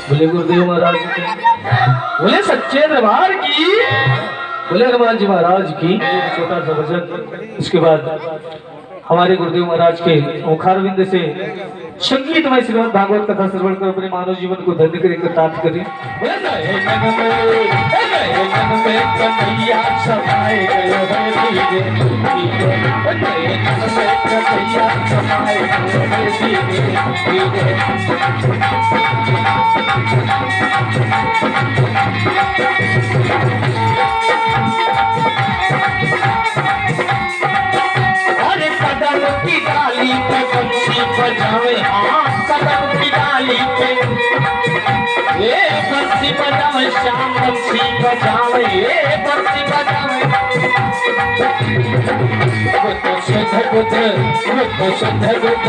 बोले गुरुदेव महाराज की, बोले सच्चे दरबार की, बोले हनुमान जी महाराज की। छोटा सा भजन, उसके बाद हमारे गुरुदेव महाराज के मुखारविंद से संगीतमय श्रीमद् भागवत कथा श्रवण कर अपने मानव जीवन को धन्य करे, कृतार्थ करे। बजावे हाँ कदम की डाली पे ये बंसी बजावे, श्याम बंसी बजावे, ये बंसी बजावे। वो तो शुद्ध बुद्ध, वो तो शुद्ध बुद्ध,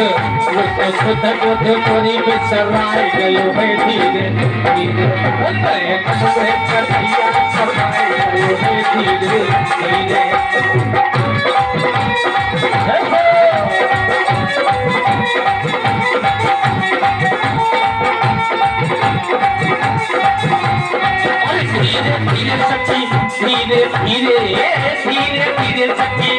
वो तो शुद्ध बुद्ध मोरी में सराय गयो है धीरे धीरे। वो नए कदम कर दिया सराय गयो है धीरे धीरे। धीरे धीरे धीरे धीरे सखी,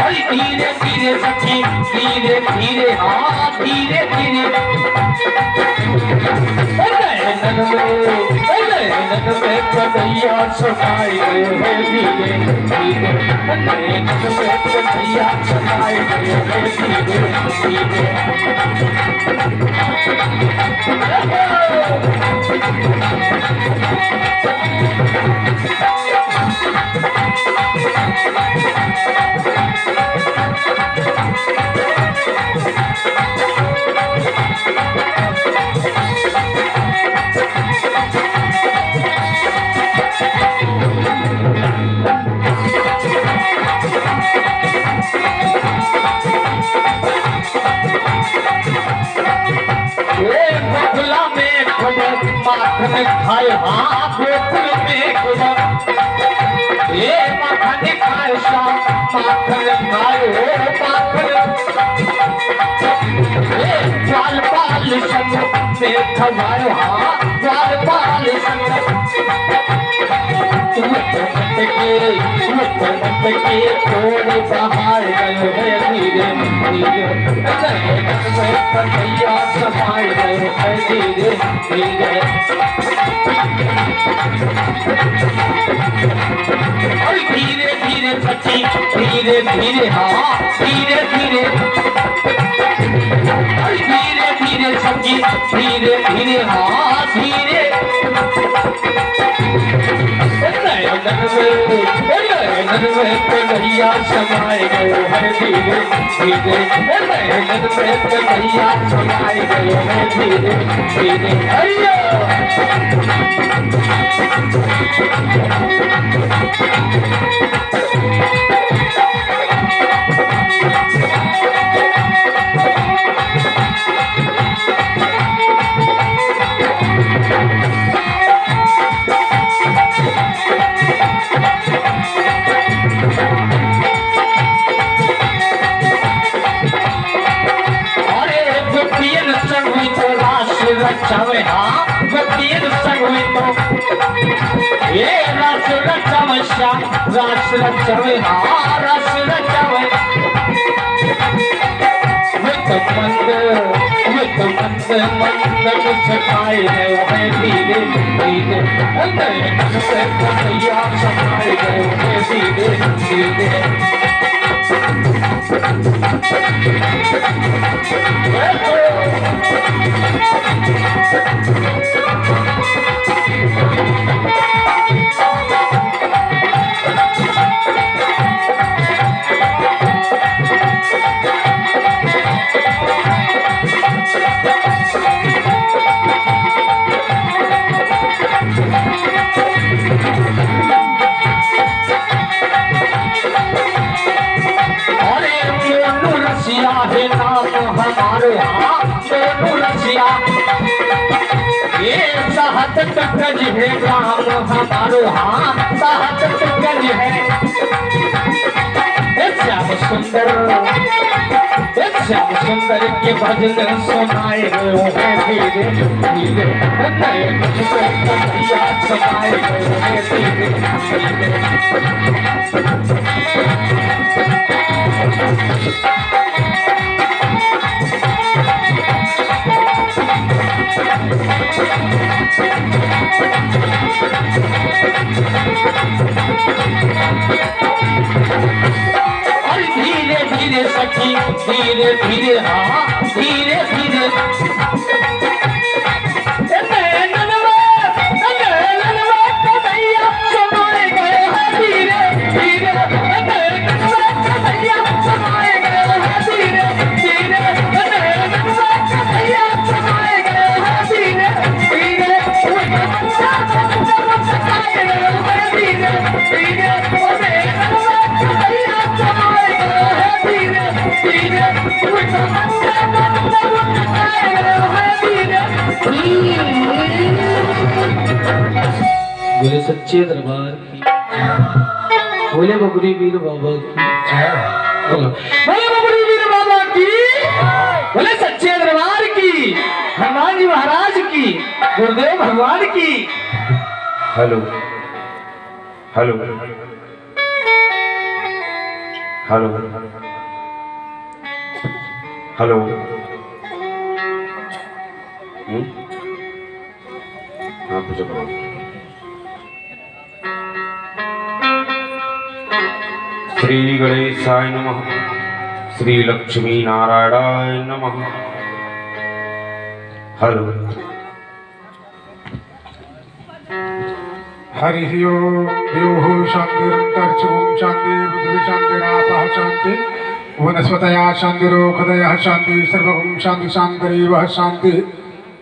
अरे धीरे धीरे सखी, धीरे धीरे हाँ धीरे धीरे। नग में कन्हैया समाए गए है धीरे धीरे, नग में कन्हैया समाए गए है धीरे धीरे। माखन खाए हाँ गोकुल में खुदा, ये माखन खाए शाम माखन खाए हो माखन, ये ग्वाल बाल संग में खवाए हाँ ग्वाल बाल संग। के तोड़ बहार गए है धीरे धीरे, कन्हैया समाए गए है धीरे धीरे। धीरे धीरे सखी, धीरे धीरे हाँ धीरे धीरे, धीरे धीरे सखी, धीरे धीरे हाँ धीरे। कन्हैया समाए गए है धीरे धीरे, कन्हैया समाए गए है धीरे धीरे। रचावे हाँ तीर संग हुई तो ये रस रचावे श्याम, रस रचावे हाँ रस रचावे। वित मंद मंद सखाए है धीरे धीरे, कन्हैया समाए गए है धीरे धीरे। ये साहत टकज है राम हमारो, हाँ साहत टकज है। श्याम सुंदर, श्याम सुंदर के भजन सुनाए गए हैं धीरे धीरे, नए मुझको कन्हैया सुनाए गए हैं धीरे धीरे। धीरे धीरे सखी, धीरे धीरे, हाँ धीरे धीरे, समाए गए हैं धीरे धीरे, समाए गए हैं धीरे धीरे, समाए गए हैं धीरे धीरे, बोले सच्चे दरबार की, बोले बबरी वीर बाबा की, बोले बबरी वीर बाबा की, बोले सच्चे दरबार की, हनुमान जी महाराज की, गुरुदेव भगवान की। हेलो हेलो हेलो हेलो, हाँ पूछो करो। श्री गणेशाय नमः, श्री लक्ष्मी नारायणाय नमः। हेलो हरि ओम द्योः शान्तिरन्तरिक्षं शान्ति पृथ्वी शान्तिरापः शान्ति वनस्पतयः शान्तिरोषधयः शान्ति सर्वं शान्ति शान्तिरेव शान्ति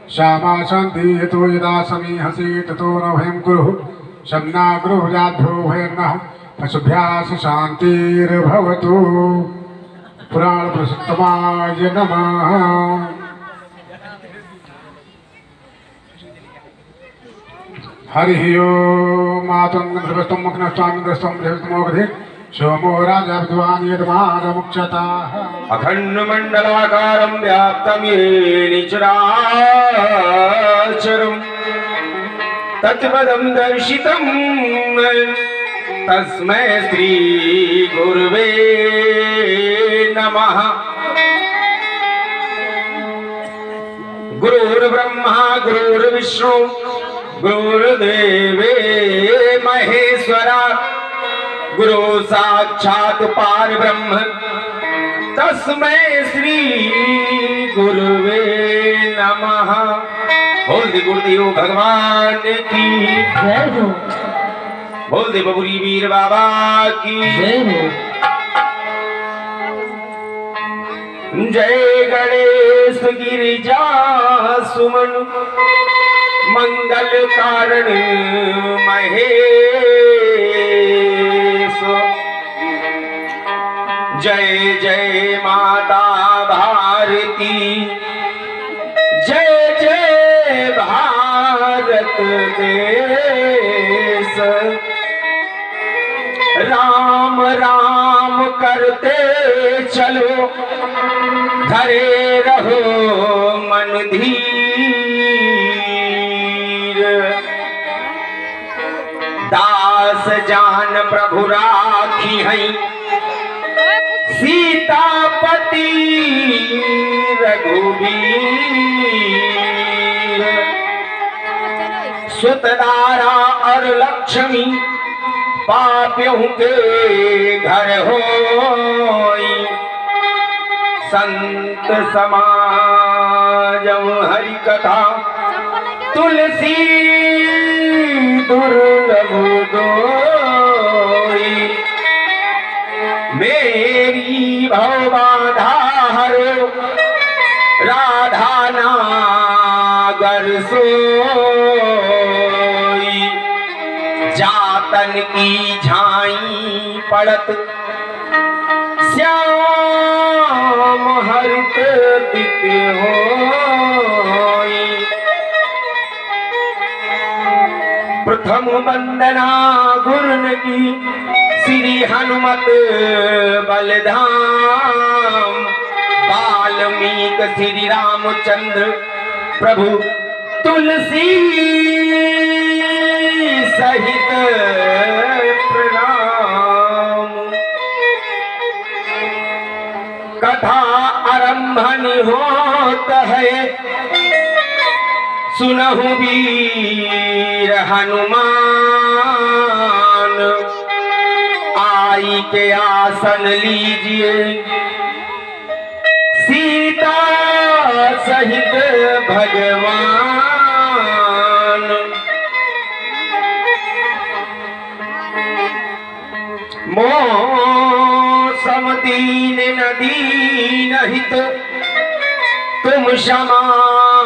श्यामा शान्ति यतो यदा समीहसि ततो न भयं कुरु शम्ना गुरुभुजाभ्यो भयर्नः पशुभ्याः शान्तिर्भवतु। पुराणपुरुषोत्तमाय नमः। हरि ओम आत्मनिर्भरस्तं मुखनस्वामिन्द्रस्तं बृहस्पतिमोघे सोमो राजा विद्वान् यदमानमुच्यताः। अखण्डमण्डलाकारं व्याप्तं येन चराचरं तत्पदं दर्शितं तस्मै श्री गुरुवे नमः। गुरुर्ब्रह्मा गुरुर्विष्णु गुरुर्देवे महेश्वरा गुरु साक्षात् परब्रह्म तस्मै श्री गुरुवे नमः। बोल दे गुरुदेव भगवान की जय हो, बोल दे बबुरी वीर बाबा की जय हो। जय गणेश गिरिजा सुमन मंगल कारण महेश। जय जय माता भारती, जय जय भारत देश। राम राम करते चलो धरे रहो मन धीर। दास जान प्रभु राखी हैं सीतापति रघुवीर। सुतदारा और लक्ष्मी पापियों के घर होई। संत समाजम हरि कथा तुलसी दुर्लभ दोई। मेरी भवबाधा हरो राधा नागर सोई। जातन की झाई पड़त श्याम हरित दित होई। प्रथम वंदना गुरुन की श्री हनुमत बलधाम वाल्मीक श्री रामचंद्र प्रभु तुलसी सहित प्रणाम। कथा आरंभन होत है सुनहु वीर हनुमान आई के आसन लीजिए सीता सहित भगवान। मौसम दीन नदी नहित तुम समान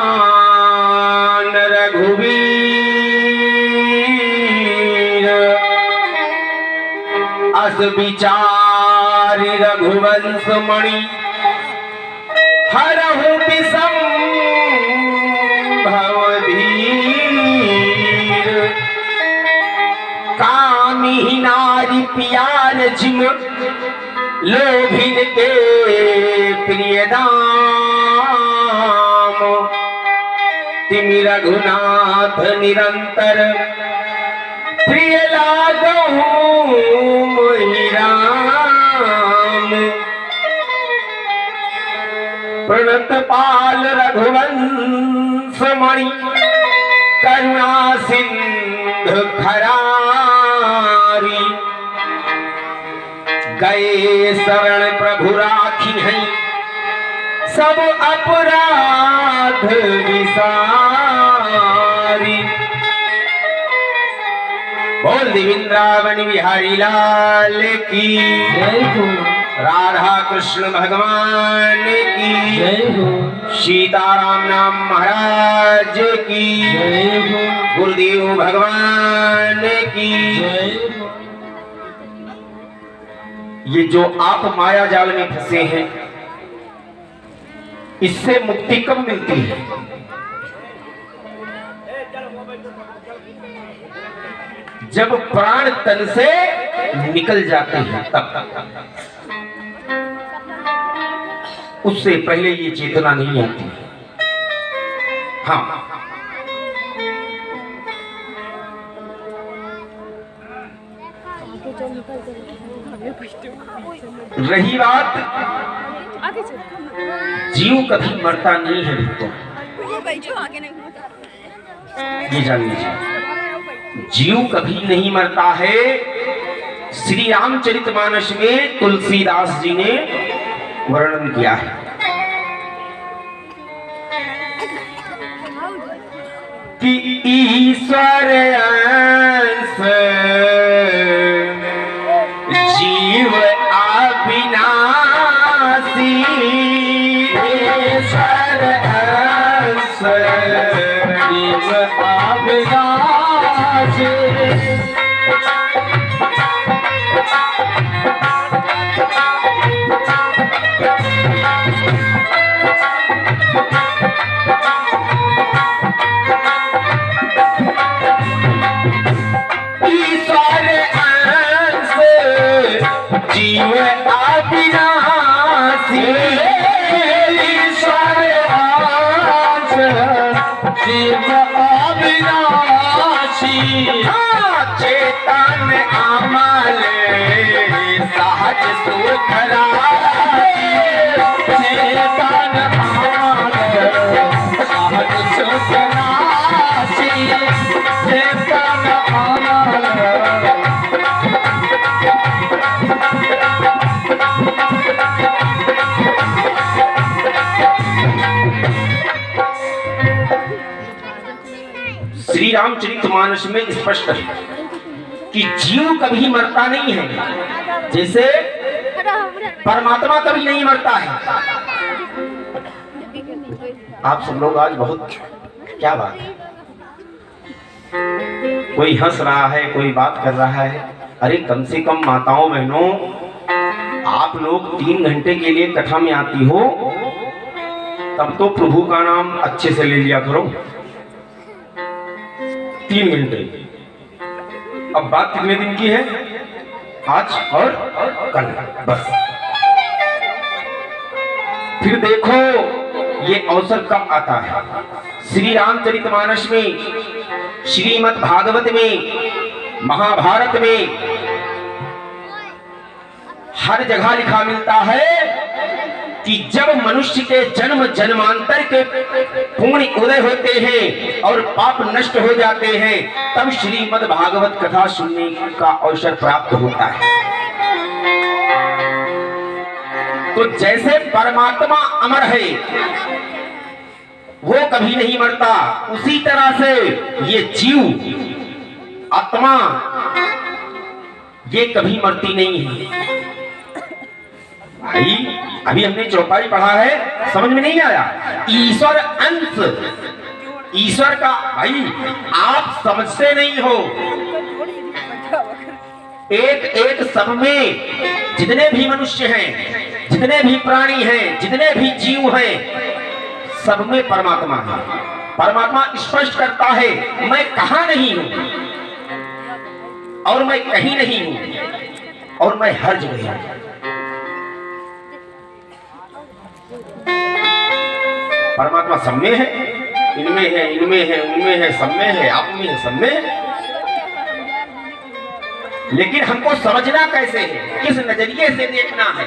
रघुवीर अस विचारि रघुवंश मणि हरहु विषम भवधीर। कामी नारी प्यार जिम लोभिन के प्रिय दाम। तिमि रघुनाथ निरंतर प्रिय लागो मोहि राम। प्रणत पाल रघुवंश मणि करुणा सिंधु खरारी। गए शरण प्रभु राखी हैं सब अपराध विसारी। बोल वृंदावन बिहारी लाल की जय हो, राधा कृष्ण भगवान की जय हो, सीताराम नाम महाराज की जय हो, गुरुदेव भगवान की। जय हो। ये जो आप माया जाल में फंसे हैं इससे मुक्ति कब मिलती है? जब प्राण तन से निकल जाते हैं तब। उससे पहले ये चेतना नहीं आती। हाँ, रही बात जीव कभी मरता नहीं है तो ये जान लीजिए, जीव कभी नहीं मरता है। श्री रामचरितमानस में तुलसीदास जी ने वर्णन किया है कि ईश्वर अंश जीव अविनाशी। ईश्वर अंश जीव अविनाशी। जीव अविनाशी। ईश्वर अंश जीव अविनाशी। चेतन अमल सहज सुखराई। चेतन अमल सहज सुखराई। चेतन अमल श्री रामचरितमानस में स्पष्ट है कि जीव कभी मरता नहीं है, जैसे परमात्मा कभी नहीं मरता है। आप सब लोग आज बहुत क्या बात है, कोई हंस रहा है, कोई बात कर रहा है। अरे कम से कम माताओं बहनों, आप लोग 3 घंटे के लिए कथा में आती हो तब तो प्रभु का नाम अच्छे से ले लिया करो। 3 घंटे अब बात कितने दिन की है? आज और कल, बस। फिर देखो ये अवसर कब आता है। श्री रामचरितमानस में, श्रीमद् भागवत में, महाभारत में हर जगह लिखा मिलता है कि जब मनुष्य के जन्म जन्मांतर के पुण्य उदय होते हैं और पाप नष्ट हो जाते हैं, तब श्रीमद् भागवत कथा सुनने का अवसर प्राप्त होता है। तो जैसे परमात्मा अमर है, वो कभी नहीं मरता, उसी तरह से ये जीव आत्मा ये कभी मरती नहीं है। भाई अभी हमने चौपाई पढ़ा है, समझ में नहीं आया? ईश्वर अंश, ईश्वर का, भाई आप समझते नहीं हो। एक एक सब में जितने भी मनुष्य हैं, जितने भी प्राणी हैं, जितने भी जीव हैं, सब में परमात्मा है। परमात्मा स्पष्ट करता है, मैं कहां नहीं हूं और मैं कहीं नहीं हूं और मैं हर जगह हूं। परमात्मा सब में है, इनमें है, इनमें है, उनमें है, सब में है, आप में है, सब में है। लेकिन हमको समझना कैसे है, किस नजरिए से देखना है।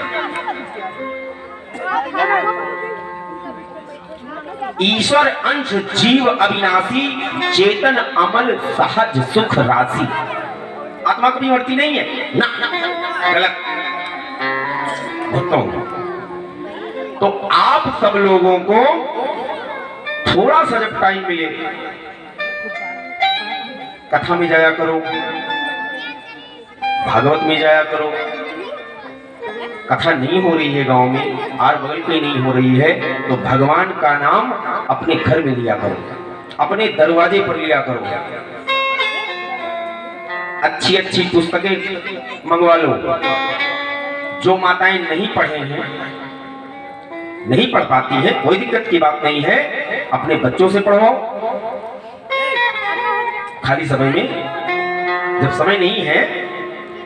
ईश्वर अंश जीव अविनाशी, चेतन अमल सहज सुख राशि। आत्मा कभी मरती नहीं है ना, गलत। तो आप सब लोगों को थोड़ा सा जब टाइम मिले, कथा में जाया करो, भागवत में जाया करो। कथा नहीं हो रही है गांव में, आर बगल पे नहीं हो रही है, तो भगवान का नाम अपने घर में लिया करो, अपने दरवाजे पर लिया करो। अच्छी अच्छी पुस्तकें मंगवा लो। जो माताएं नहीं पढ़े हैं, नहीं पढ़ पाती है, कोई दिक्कत की बात नहीं है, अपने बच्चों से पढ़वाओ खाली समय में। जब समय नहीं है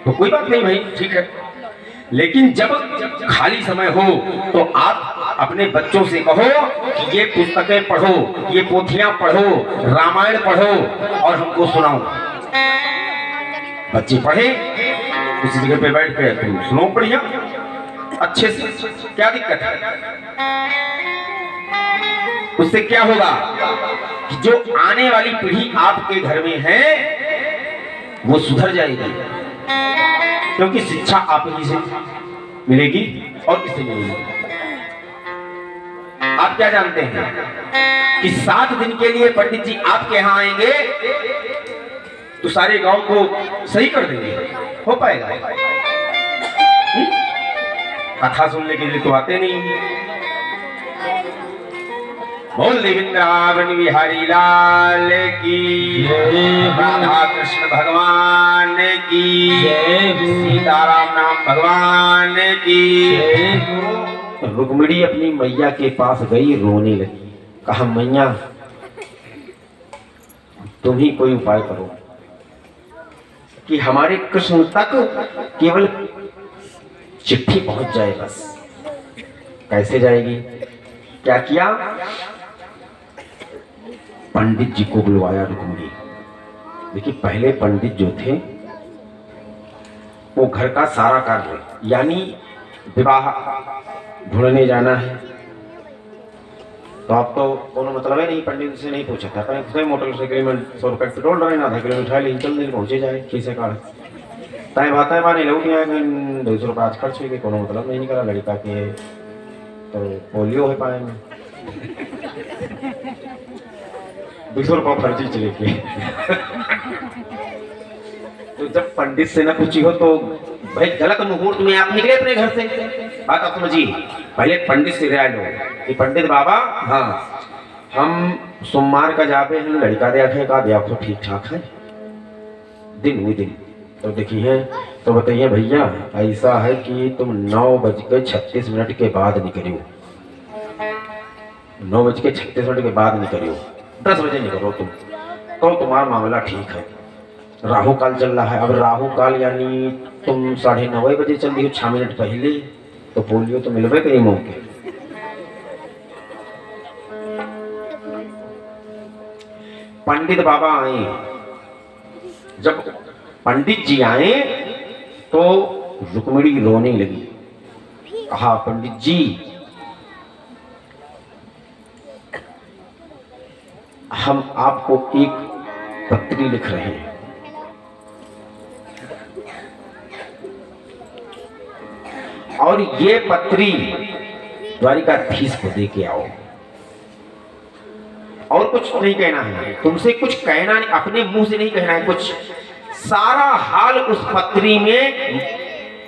तो कोई बात नहीं भाई, ठीक है। लेकिन जब खाली समय हो तो आप अपने बच्चों से कहो कि ये पुस्तकें पढ़ो, ये पोथियां पढ़ो, रामायण पढ़ो और हमको सुनाओ। बच्चे पढ़े, उसी जगह पे बैठ के तुम सुनो बढ़िया अच्छे से, क्या दिक्कत है? उससे क्या होगा कि जो आने वाली पीढ़ी आपके घर में है वो सुधर जाएगी, क्योंकि शिक्षा आप ही से मिलेगी और किससे मिलेगी। आप क्या जानते हैं कि 7 दिन के लिए पंडित जी आपके यहाँ आएंगे तो सारे गांव को सही कर देंगे? हो पाएगा? कथा सुनने के लिए तो आते नहीं। बोल वृंदावन बिहारी लाल की, राधा कृष्ण भगवान की, सीताराम नाम भगवान की। रुक्मिणी अपनी मैया के पास गई, रोने लगी, कहा मैया तुम ही कोई उपाय करो कि हमारे कृष्ण तक केवल चिट्ठी पहुंच जाए बस। कैसे जाएगी? क्या किया? पंडित जी को बुलवाया रुक्मिणी। देखिए पहले पंडित जो थे वो घर का सारा कार्य, यानी विवाह ढूंढने जाना है तो आप तो कोनो मतलब है नहीं, पंडित से नहीं पूछा था, कहीं मोटरसाइकिल में 100 रुपये पेट्रोल डाले, आधा किलोमीटर उठा ली, चल दिन पहुंचे जाए खीसे काढ़ तय बात है मानी लौट आए 200 रुपये आज खर्च हुई, कोनो मतलब नहीं निकला। लड़का के तो पोलियो है पाए में 200 रुपये खर्ची चले के। तो जब पंडित से न पूछी हो तो भाई गलत मुहूर्त में आप निकले अपने घर से, बात आप समझिए। पहले पंडित से राय लो कि पंडित बाबा हाँ हम सोमवार का जापे हम लड़का देखेगा, देखो ठीक ठाक है दिन हुई दिन तो देखिए। तो बताइए भैया ऐसा है कि तुम 9:36 के बाद निकलियो, 9:36 के बाद निकलियो, 10 बजे निकलो तुम, तो तुम्हारा मामला ठीक है। राहु काल चल रहा है। अब राहु काल यानी तुम 9:30 बजे चल रही हो, 6 मिनट पहले, तो पोलियो तो मिलवे कहीं मौके। पंडित बाबा आए, जब पंडित जी आए तो रुक्मिणी रोने लगी। कहा, पंडित जी हम आपको एक पत्री लिख रहे हैं, और ये पत्री द्वारिकाधीश को दे के आओ, और कुछ नहीं कहना है तुमसे, कुछ कहना नहीं, अपने मुंह से नहीं कहना है कुछ, सारा हाल उस पत्री में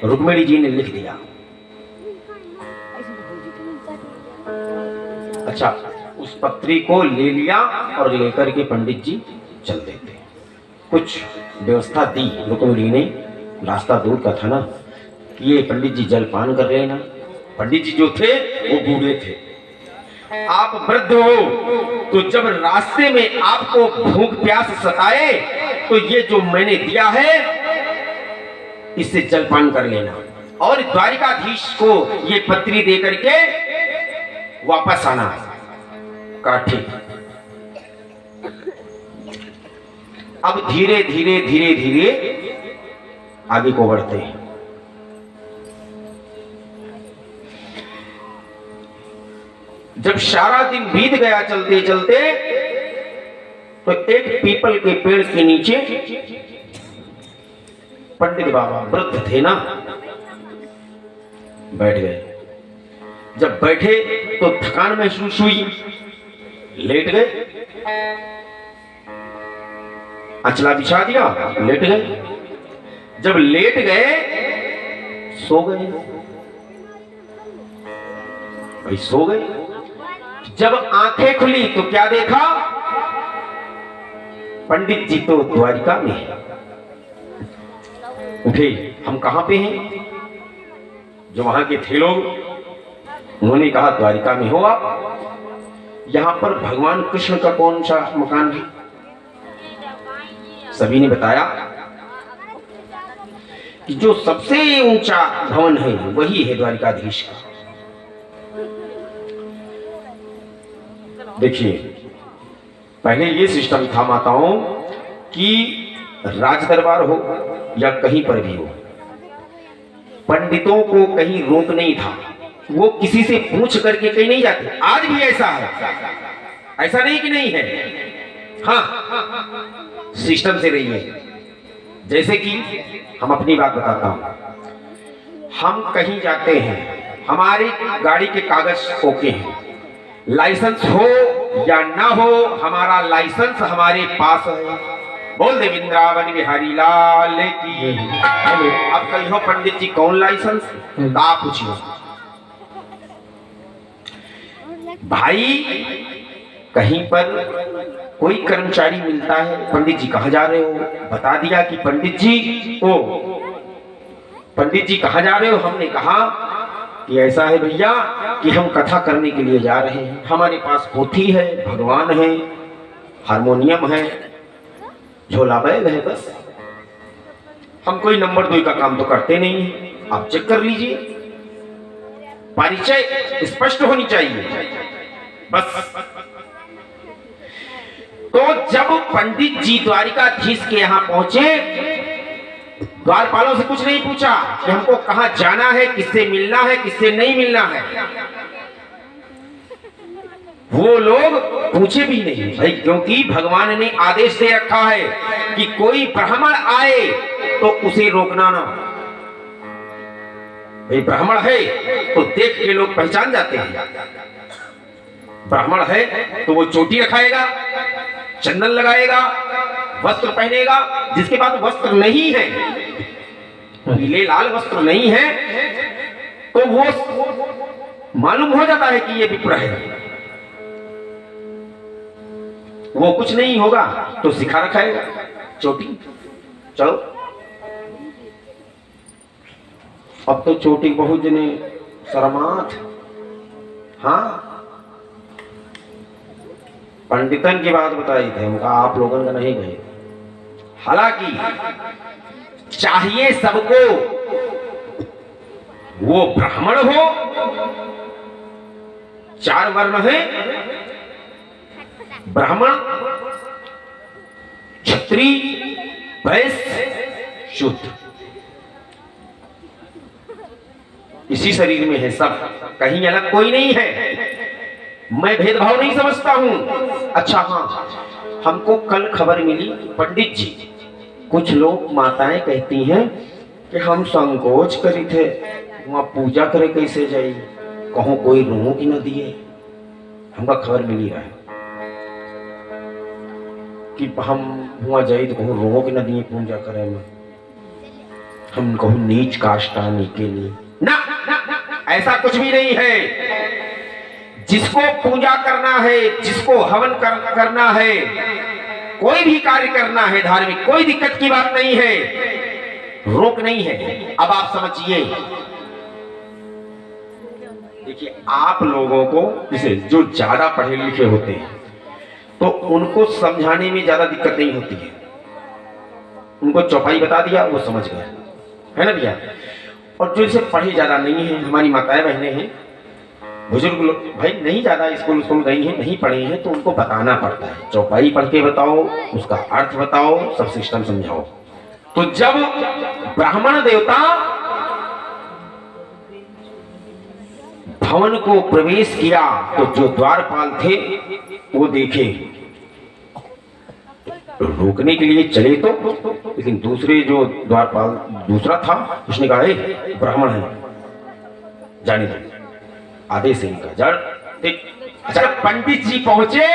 रुक्मिणी जी ने लिख दिया। अच्छा, उस पत्री को ले लिया और लेकर के पंडित जी चल देते। कुछ व्यवस्था दी रुक्मिणी ने, रास्ता दूर का था ना, ये पंडित जी जलपान कर लेना। पंडित जी जो थे वो बूढ़े थे, आप वृद्ध हो, तो जब रास्ते में आपको भूख प्यास सताए तो ये जो मैंने दिया है इससे जलपान कर लेना, और द्वारिकाधीश को ये पत्री दे करके वापस आना। कहा ठीक। अब धीरे धीरे धीरे धीरे आगे को बढ़ते हैं। जब सारा दिन बीत गया चलते चलते, तो एक पीपल के पेड़ के नीचे पंडित बाबा, वृद्ध थे ना, बैठ गए। जब बैठे तो थकान महसूस हुई, लेट गए, अचला बिछा दिया, लेट गए। जब लेट गए सो गए, भाई सो गए। जब आंखें खुली तो क्या देखा, पंडित जी तो द्वारिका में है। उठे, हम कहां पे हैं? जो वहां के थे लोग, उन्होंने कहा द्वारिका में हो आप। यहां पर भगवान कृष्ण का कौन सा मकान है? सभी ने बताया कि जो सबसे ऊंचा भवन है वही है द्वारिकाधीश का। देखिए, पहले ये सिस्टम था माताओं कि राज दरबार हो या कहीं पर भी हो, पंडितों को कहीं रोक नहीं था, वो किसी से पूछ करके कहीं नहीं जाते। आज भी ऐसा है, ऐसा नहीं कि नहीं है, हाँ सिस्टम से रही है। जैसे कि हम अपनी बात बताता हूं, हम कहीं जाते हैं, हमारी गाड़ी के कागज ओके हैं, लाइसेंस हो या ना हो, हमारा लाइसेंस हमारे पास है। बोल दे वृंदावन बिहारी लाल की। अब कहीं हो पंडित जी कौन लाइसेंस, आप पूछिए भाई। कहीं पर कोई कर्मचारी मिलता है, पंडित जी कहाँ जा रहे हो, बता दिया कि पंडित जी ओ, पंडित जी कहाँ जा रहे हो, हमने कहा कि ऐसा है भैया कि हम कथा करने के लिए जा रहे हैं, हमारे पास पोथी है, भगवान है, हारमोनियम है, झोला बैग है, बस हम कोई नंबर 2 का काम तो करते नहीं, आप चेक कर लीजिए, परिचय स्पष्ट होनी चाहिए बस। तो जब पंडित जी द्वारिकाधीश के यहां पहुंचे, द्वारपालों से कुछ नहीं पूछा कि हमको कहां जाना है, किससे मिलना है, किससे नहीं मिलना है, वो लोग पूछे भी नहीं भाई, क्योंकि भगवान ने आदेश दे रखा है कि कोई ब्राह्मण आए तो उसे रोकना ना। भाई ब्राह्मण है तो देख के लोग पहचान जाते हैं, ब्राह्मण है तो वो चोटी रखाएगा, चंदन लगाएगा, वस्त्र पहनेगा। जिसके पास वस्त्र नहीं है, पीले लाल वस्त्र नहीं है, तो वो मालूम हो जाता है कि ये विप्र है, वो कुछ नहीं होगा तो सिखा रखाएगा, चोटी। चलो अब तो चोटी बहुत जने शर्मात, हाँ पंडितन की बात बताई थे, उनका आप लोगों का नहीं गए, हालांकि चाहिए सबको वो ब्राह्मण हो, 4 वर्ण है, ब्राह्मण, क्षत्रिय, वैश्य, शूद्र। इसी शरीर में है सब, कहीं अलग कोई नहीं है। मैं भेदभाव नहीं समझता हूं। अच्छा हाँ, हमको कल खबर मिली पंडित जी, कुछ लोग माताएं कहती हैं कि हम संकोच करी थे, वहां पूजा करे कैसे जाई, कहूं कोई रूह की न दिए। हमका खबर मिली है कि हम वहां जाई तो कहूं रूहों की न दिए पूजा करे में, हम कहूं नीच काष्टानी के लिए ना, ऐसा कुछ भी नहीं है। जिसको पूजा करना है, जिसको हवन करना है, कोई भी कार्य करना है धार्मिक, कोई दिक्कत की बात नहीं है, रोक नहीं है। अब आप समझिए, देखिए आप लोगों को, जैसे जो ज्यादा पढ़े लिखे होते हैं तो उनको समझाने में ज्यादा दिक्कत नहीं होती है। उनको चौपाई बता दिया, वो समझ गए, है ना भैया। और जो इसे पढ़े ज्यादा नहीं है, हमारी माताएं बहनें हैं, बुजुर्ग लोग भाई नहीं ज्यादा स्कूल गई हैं, नहीं पढ़े हैं, तो उनको बताना पड़ता है। चौपाई पढ़ के बताओ, उसका अर्थ बताओ, सब सिस्टम समझाओ। तो जब ब्राह्मण देवता भवन को प्रवेश किया तो जो द्वारपाल थे वो देखे, रोकने के लिए चले तो, लेकिन दूसरे जो द्वारपाल दूसरा था उसने कहा ब्राह्मण है, जाने दो, आदेश है इनका जड़। जब पंडित जी पहुंचे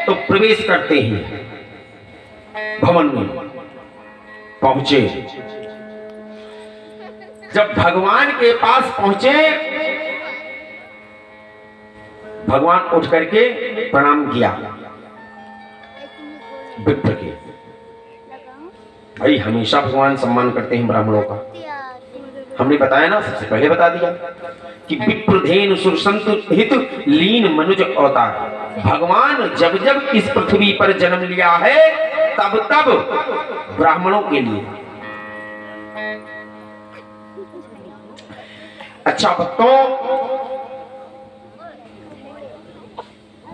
तो प्रवेश करते हैं भवन में पहुंचे। जब भगवान के पास पहुंचे, भगवान उठ करके प्रणाम किया विप्र के। भाई हमेशा भगवान सम्मान करते हैं ब्राह्मणों का, हमने बताया ना, सबसे पहले बता दिया कि विप्रधेनु सुरसंत हित लीन मनुज अवतार। भगवान जब जब इस पृथ्वी पर जन्म लिया है तब तब ब्राह्मणों के लिए। अच्छा भक्तों,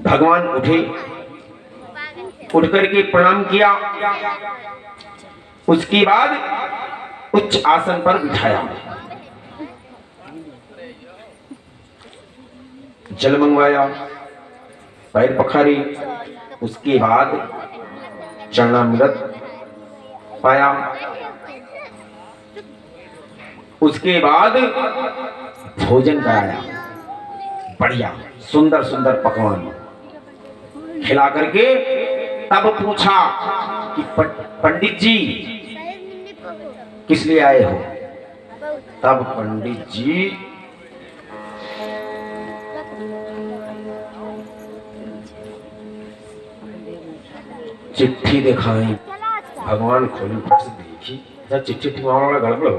भगवान उठे, उठ करके प्रणाम किया, उसके बाद उच्च आसन पर बिठाया, जल मंगवाया, पैर पखारे, उसके बाद चरणामृत पाया, उसके बाद भोजन कराया, बढ़िया सुंदर सुंदर पकवान खिला करके तब पूछा कि पंडित जी किस लिए आए हो। तब पंडित जी चिट्ठी दिखाई, भगवान खोली, देखी, जब चिट्ठी वाला गड़बड़ हो।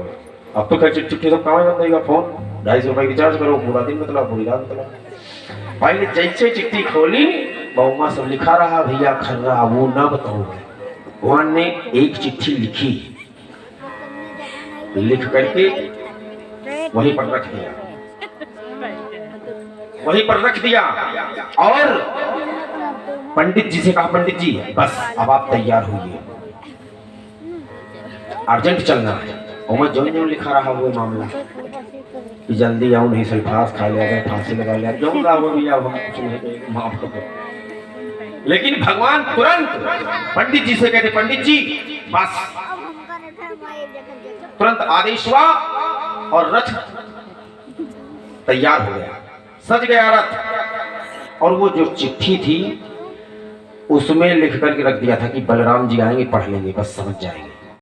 अब तो क्या चिट्ठी तो कहाँ बंदेगा, फोन 250 रुपए रिचार्ज करो, पूरा दिन मतलब पूरी रात मतलब। पहले जैसे चिट्ठी खोली, बहुमा सब लिखा रहा, भैया खर्रा वो ना बताऊंगा। भगवान ने एक चिट्ठी लिखी, लिख करके वहीं पर रख दिया, वहीं पर रख दिया और पंडित जी से कहा, पंडित जी बस अब आप तैयार होइए, अर्जेंट चलना है। और मैं जो जो लिखा रहा वो मामला कि जल्दी आओ, नहीं सल्फास खा लिया गया, फांसी लगा लिया, जो वो भी आओ, हम कुछ नहीं माफ करो। लेकिन भगवान तुरंत पंडित जी से कहते, पंडित जी बस, तुरंत आदेश हुआ और रथ तैयार हो गया, सज गया रथ। और वो जो चिट्ठी थी उसमें लिख करके रख दिया था कि बलराम जी आएंगे, पढ़ लेंगे, बस समझ जाएंगे।